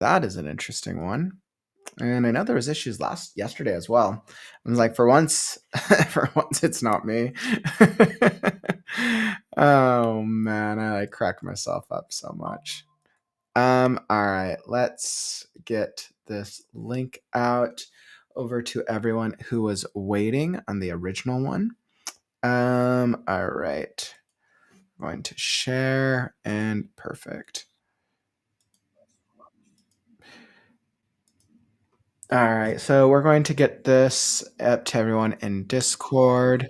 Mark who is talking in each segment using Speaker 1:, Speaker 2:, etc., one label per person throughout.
Speaker 1: That is an interesting one. And I know there was issues yesterday as well. I was like, for once, for once, it's not me. Oh man, I like crack myself up so much. All right, let's get this link out over to everyone who was waiting on the original one. All right. I'm going to share and perfect. All right, so we're going to get this up to everyone in Discord.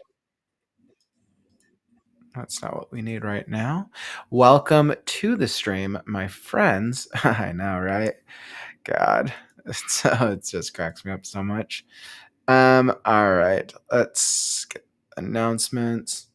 Speaker 1: That's not what we need right now. Welcome to the stream, my friends. I know, right? God, it just cracks me up so much. All right, let's get announcements.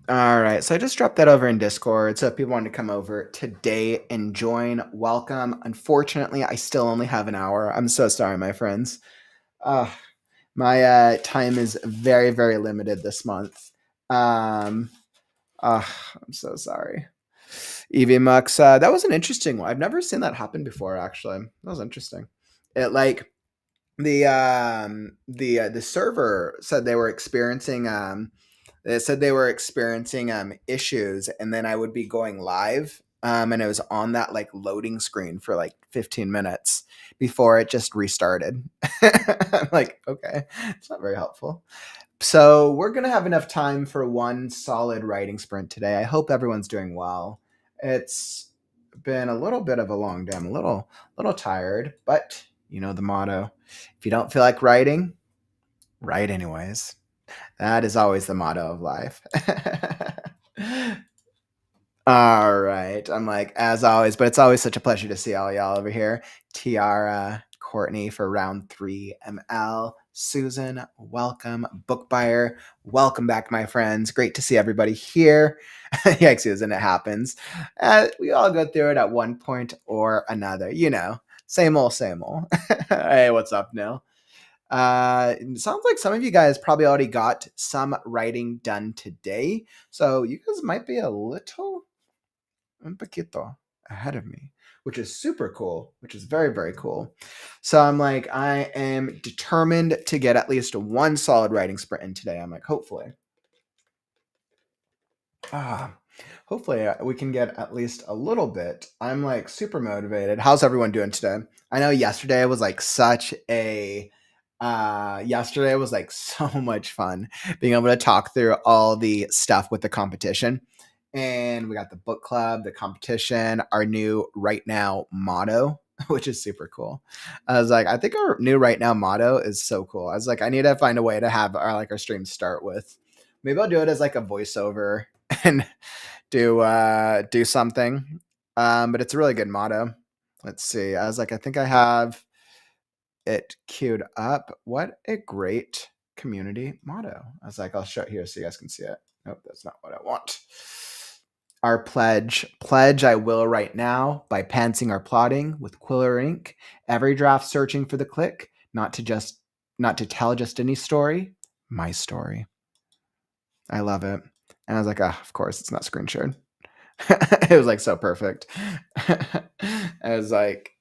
Speaker 1: All right, so I just dropped that over in Discord. So if people want to come over today and join, welcome. Unfortunately, I still only have an hour. I'm so sorry, my friends. My time is very, very limited this month. I'm so sorry. Evie Mux, that was an interesting one. I've never seen that happen before. Actually, that was interesting. It like the server said they were experiencing issues, and then I would be going live, and it was on that like loading screen for like 15 minutes before it just restarted. I'm like, okay, it's not very helpful. So we're gonna have enough time for one solid writing sprint today. I hope everyone's doing well. It's been a little bit of a long day. I'm a little tired, but you know the motto: if you don't feel like writing, write anyways. That is always the motto of life. All right. I'm like, as always, but it's always such a pleasure to see all y'all over here. Tiara, Courtney for round 3, ML, Susan, welcome. Book buyer, welcome back, my friends. Great to see everybody here. Yeah, Susan, it happens. We all go through it at one point or another. You know, same old, same old. Hey, what's up, Nil? It sounds like some of you guys probably already got some writing done today. So you guys might be a little un poquito ahead of me, which is super cool, which is very, very cool. So I'm like, I am determined to get at least one solid writing sprint in today. I'm like, hopefully. Hopefully we can get at least a little bit. I'm like super motivated. How's everyone doing today? I know yesterday was like yesterday was like so much fun being able to talk through all the stuff with the competition. And we got the book club, the competition, our new right now motto, which is super cool. I was like, I think our new right now motto is so cool. I was like, I need to find a way to have our stream start with. Maybe I'll do it as like a voiceover and do something. But it's a really good motto. Let's see. I was like, I think I have it queued up. What a great community motto. I was like, I'll show it here so you guys can see it. Nope, that's not what I want. Our pledge I will right now by pantsing or plotting with quiller ink. Every draft searching for the click, not to tell just any story, my story. I love it. And I was like, of course it's not screen shared. It was like so perfect. I was like,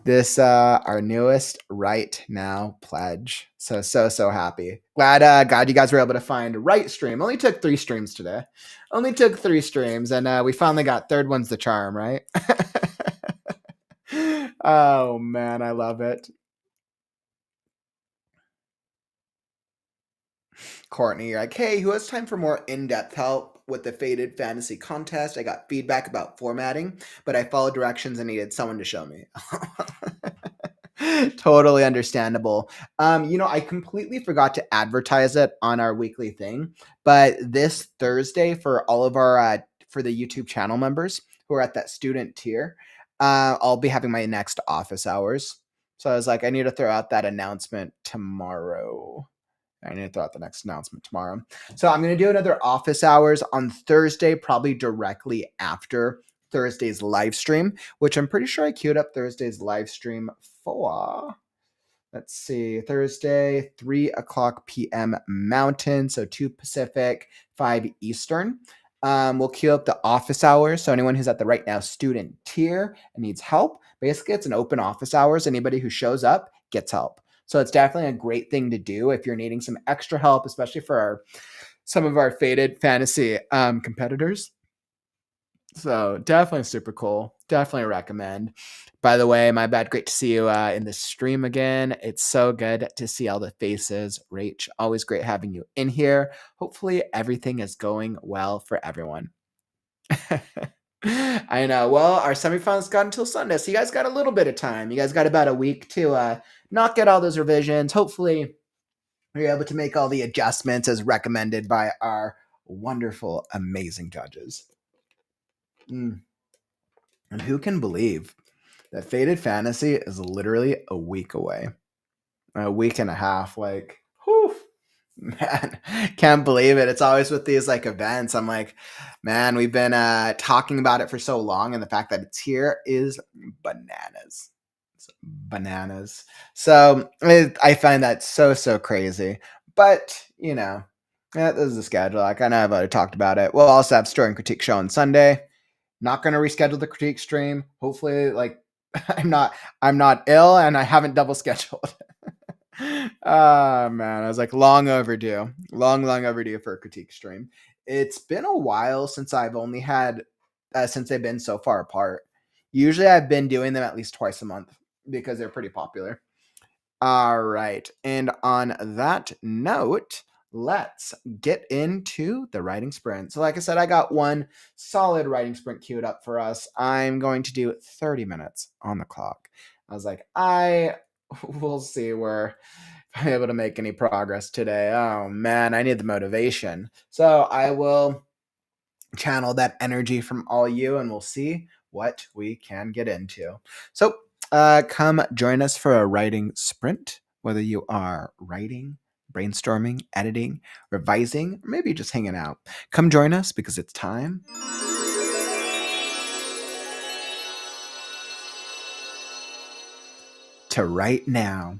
Speaker 1: this our newest right now pledge. So happy. Glad you guys were able to find right stream. Only took 3 streams today. Only took 3 streams, and we finally got third one's the charm, right? Oh man, I love it. Courtney, you're like, hey, who has time for more in-depth help with the Faded Fantasy contest? I got feedback about formatting, but I followed directions and needed someone to show me. Totally understandable. I completely forgot to advertise it on our weekly thing, but this Thursday for all of our for the YouTube channel members who are at that student tier, I'll be having my next office hours. So I was like, I need to throw out that announcement tomorrow. I need to throw out the next announcement tomorrow. So I'm going to do another office hours on Thursday, probably directly after Thursday's live stream, which I'm pretty sure I queued up Thursday's live stream for. Let's see, Thursday, 3 o'clock p.m. Mountain, so 2 Pacific, 5 Eastern. We'll queue up the office hours. So anyone who's at the Right Now student tier and needs help, basically it's an open office hours. Anybody who shows up gets help. So it's definitely a great thing to do if you're needing some extra help, especially for some of our faded fantasy competitors. So definitely super cool. Definitely recommend. By the way, my bad. Great to see you in the stream again. It's so good to see all the faces. Rach, always great having you in here. Hopefully everything is going well for everyone. I know. Well, our semifinals got until Sunday, so you guys got a little bit of time. You guys got about a week to knock out all those revisions. Hopefully you're able to make all the adjustments as recommended by our wonderful, amazing judges. And who can believe that Faded Fantasy is literally a week away? A week and a half. Like, whew, man, can't believe it. It's always with these like events. I'm like, man, we've been talking about it for so long, and the fact that it's here is bananas. It's bananas. So I find that so crazy. But, you know, this is the schedule. Like, I know I've already talked about it. We'll also have Story and Critique show on Sunday. Not going to reschedule the critique stream. Hopefully, like, I'm not ill and I haven't double scheduled. Oh man, I was like long overdue for a critique stream. It's been a while since I've only had since they've been so far apart. Usually I've been doing them at least twice a month because they're pretty popular. All right, and on that note, let's get into the writing sprint. So like I said, I got one solid writing sprint queued up for us. I'm going to do 30 minutes on the clock. I was like, we'll see where if I'm able to make any progress today. Oh man, I need the motivation. So I will channel that energy from all you and we'll see what we can get into. So come join us for a writing sprint, whether you are writing, brainstorming, editing, revising, or maybe just hanging out. Come join us because it's time to write now.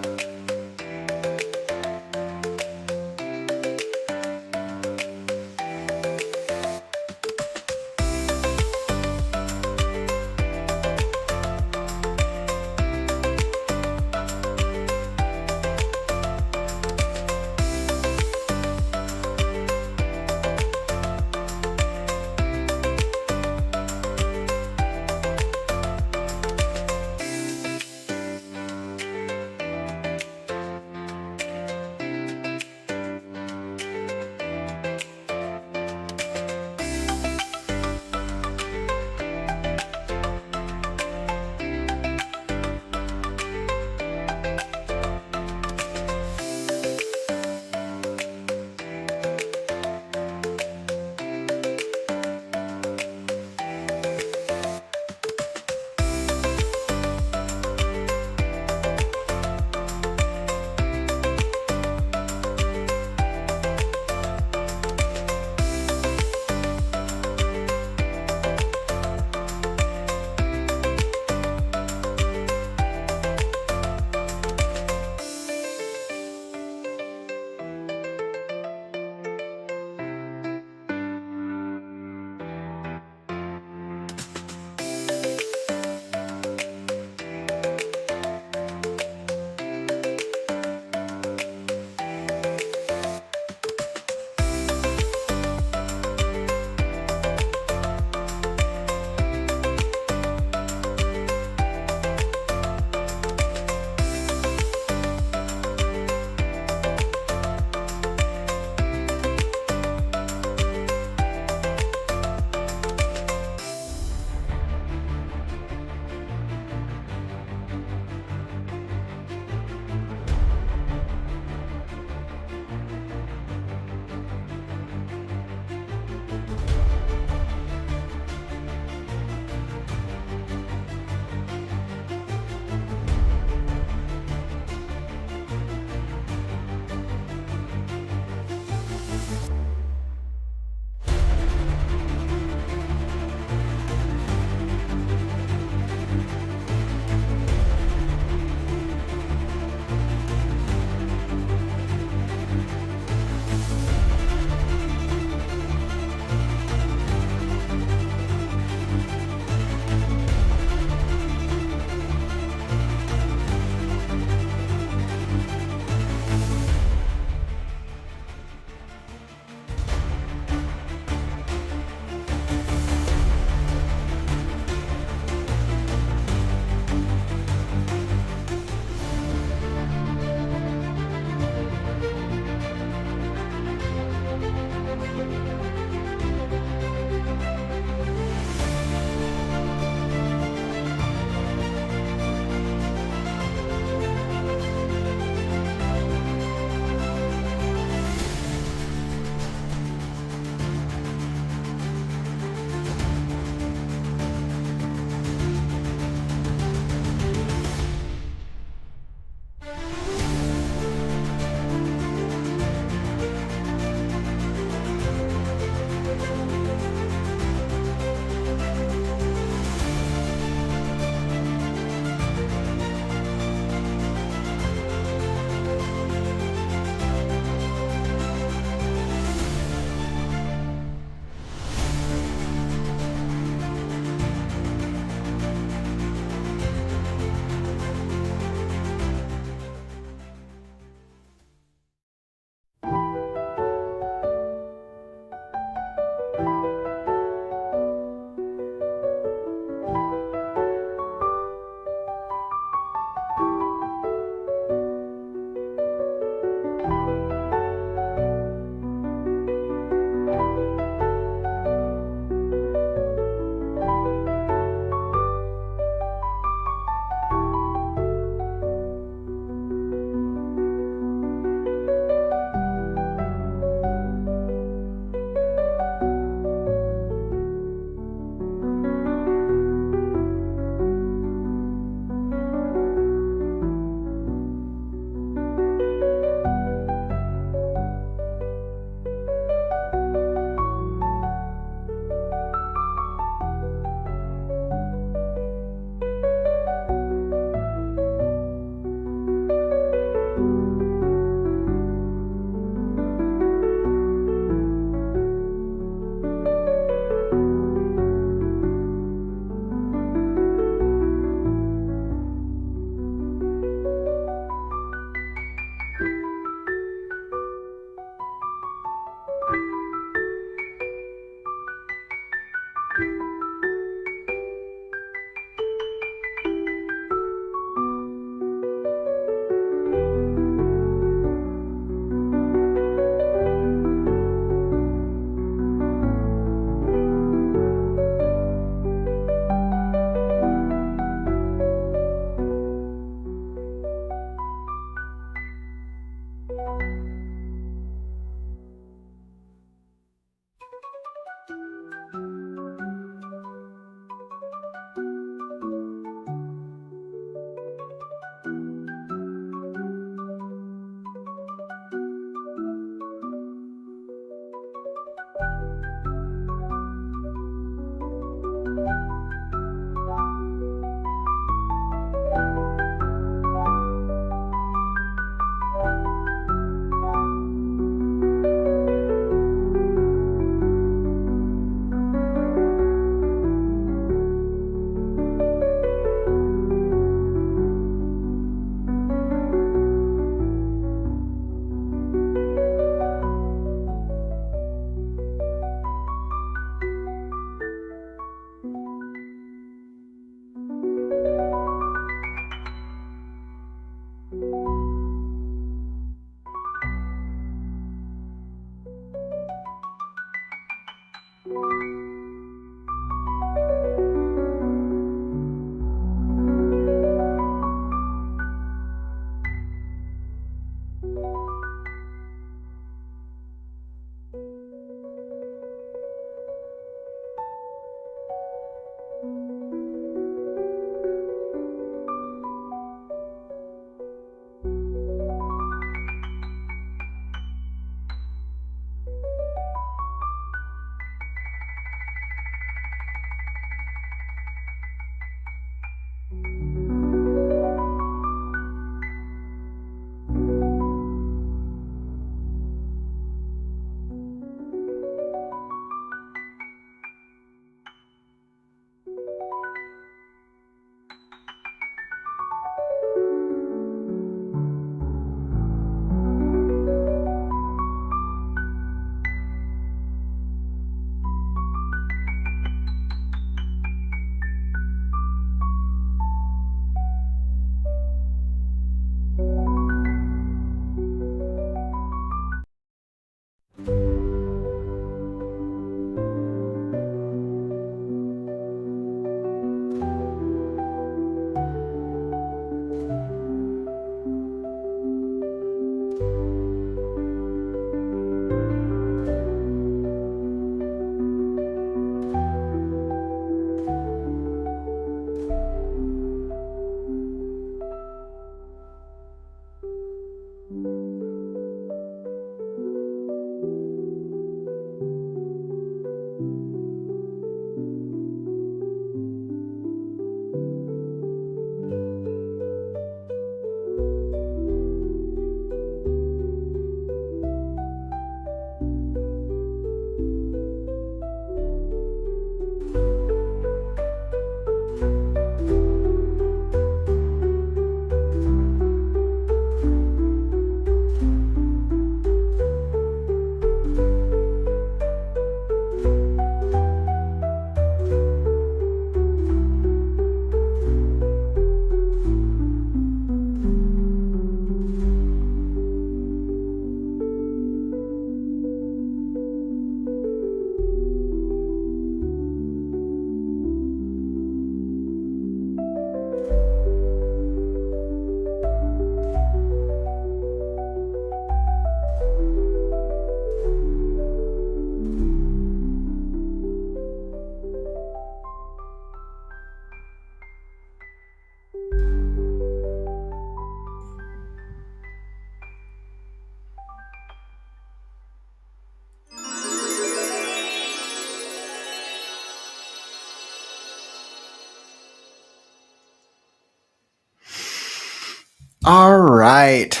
Speaker 1: All right.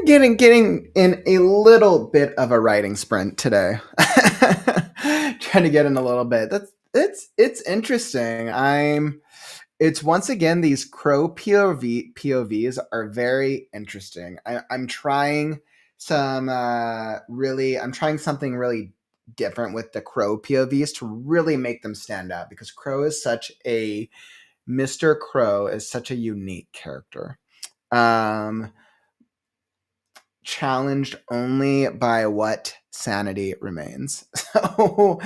Speaker 1: Getting in a little bit of a writing sprint today. Trying to get in a little bit. It's interesting. It's once again these crow POVs are very interesting. I'm trying I'm trying something really different with the crow POVs to really make them stand out because Crow is such a Mr. Crow is such a unique character. Um, Challenged only by what sanity remains. So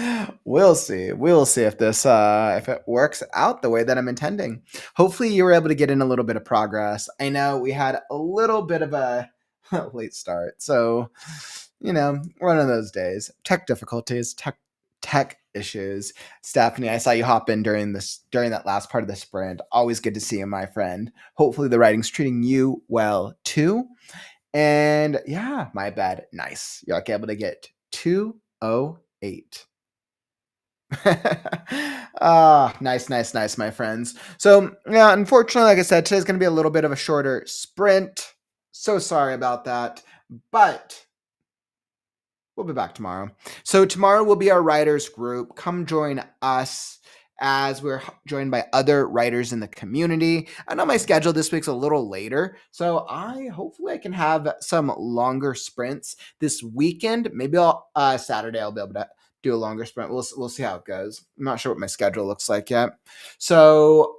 Speaker 1: we'll see. We'll see if this if it works out the way that I'm intending. Hopefully you were able to get in a little bit of progress. I know we had a little bit of a late start. So, one of those days. Tech difficulties, tech issues. Stephanie, I saw you hop in during that last part of the sprint. Always good to see you, my friend. Hopefully the writing's treating you well too. And yeah, my bad. Nice. You're like able to get 208. Nice, my friends. So, yeah, unfortunately, like I said, today's going to be a little bit of a shorter sprint. So sorry about that. But we'll be back tomorrow. So tomorrow will be our writers group. Come join us as we're joined by other writers in the community. I know my schedule this week's a little later, so hopefully I can have some longer sprints this weekend. Maybe I'll Saturday I'll be able to do a longer sprint. We'll see how it goes. I'm not sure what my schedule looks like yet. So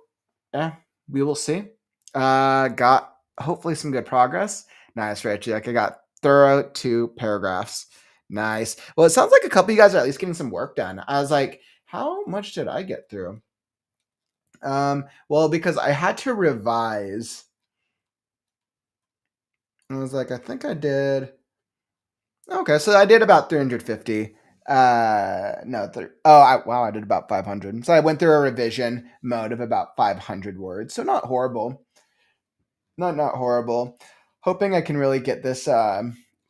Speaker 1: yeah, we will see. Got hopefully some good progress. Nice, Richie. Like I got thorough 2 paragraphs. Nice. Well, it sounds like a couple of you guys are at least getting some work done. I was like, how much did I get through? Well, because I had to revise. I was like, I think I did. Okay, so I did about 350 No, wow, I did about 500. So I went through a revision mode of about 500 words. So not horrible. Not horrible. Hoping I can really get this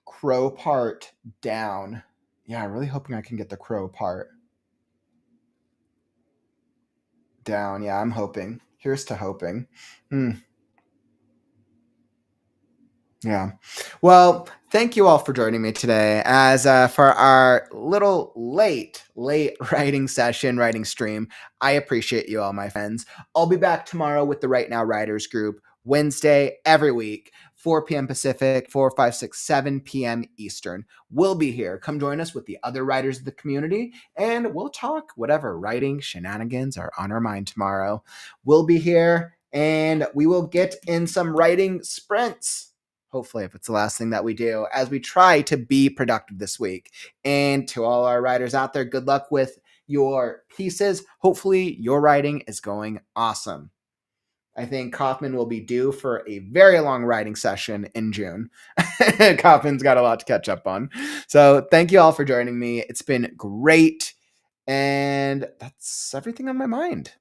Speaker 1: crow part down. Yeah, really hoping I can get the crow part down. Yeah, I'm hoping. Here's to hoping. Yeah. Well, thank you all for joining me today. As for our little late writing session, writing stream, I appreciate you all, my friends. I'll be back tomorrow with the Right Now Writers Group, Wednesday every week, 4 p.m. Pacific, 4, 5, 6, 7 p.m. Eastern. We'll be here. Come join us with the other writers of the community, and we'll talk whatever writing shenanigans are on our mind tomorrow. We'll be here, and we will get in some writing sprints. Hopefully, if it's the last thing that we do, as we try to be productive this week. And to all our writers out there, good luck with your pieces. Hopefully, your writing is going awesome. I think Kaufman will be due for a very long writing session in June. Kaufman's got a lot to catch up on. So thank you all for joining me. It's been great. And that's everything on my mind.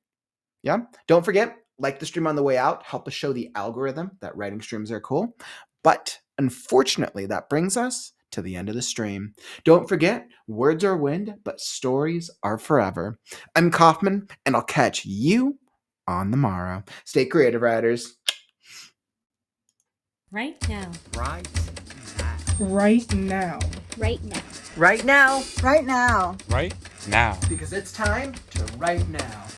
Speaker 1: Yeah. Don't forget, like the stream on the way out, help us show the algorithm that writing streams are cool. But unfortunately, that brings us to the end of the stream. Don't forget, words are wind, but stories are forever. I'm Kaufman, and I'll catch you on the morrow. Stay creative, writers.
Speaker 2: Right now.
Speaker 3: Right
Speaker 4: Right now.
Speaker 2: Right now.
Speaker 3: now.
Speaker 5: Right now.
Speaker 6: Right now.
Speaker 7: Right now.
Speaker 1: Because it's time to write now.